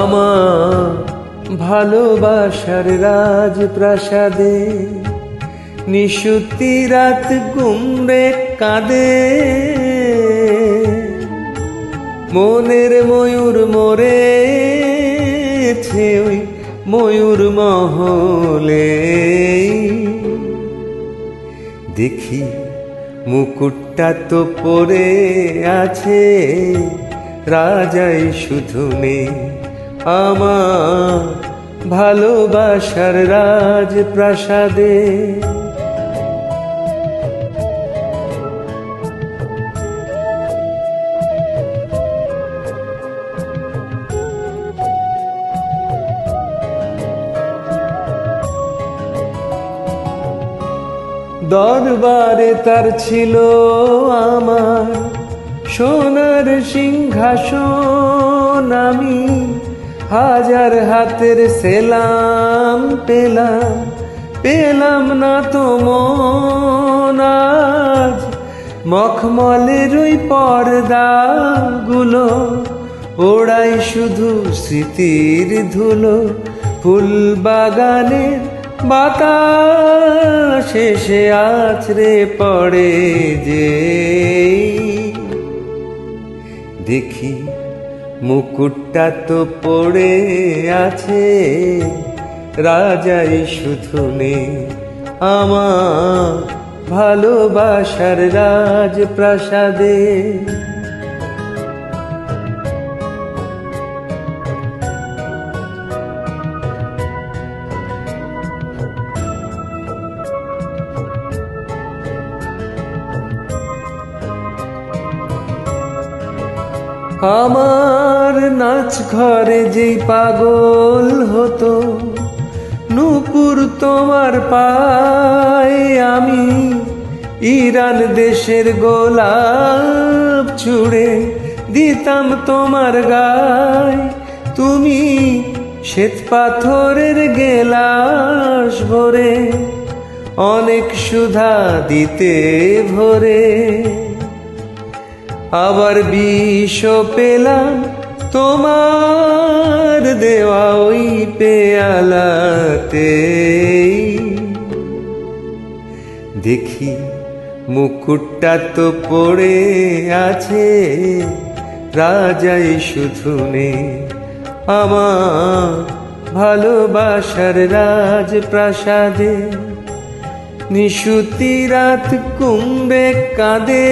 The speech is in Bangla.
আমার ভালোবাসার রাজপ্রাসাদে নিশুতি রাত গুমরে কাঁদে, মনের ময়ূর মরেছে ওই ময়ূর মহলে। দেখি মুকুটটা তো পরে আছে, রাজাই শুধু নেই আমার ভালোবাসার রাজপ্রাসাদে। দরবারে তার ছিল আমার সোনার সিংহাসন, আমি হাজার হাতের সেলাম পেলাম, পেলাম না তো মন। আজ মখমলের ওই পর্দাগুলো ওড়াই শুধু স্মৃতির ধুলো, ফুল বাগানের বাতাস এসে আছড়ে পড়ে যে। দেখি মুকুটটা তো পড়ে আছে, রাজাই শুধু নেই আমার ভালোবাসার রাজপ্রাসাদে। আমার নাচ ঘরে যেই পাগল হতো, নূপুর তোমার পায়ে আমি ইরান দেশের গোলাপ ছুঁড়ে দিতাম তোমার গায়ে। তুমি শ্বেত পাথরের গেলাস ভরে অনেক সুধা দিতে ভরে, আবার বিষ পেলাম তোমার দেওয়া ওই পেয়ালাতে। দেখি মুকুটটা তো পড়ে আছে, রাজাই শুধু নেই আমার ভালোবাসার রাজপ্রাসাদে। নিশুতি রাত কুম্বে কাঁদে,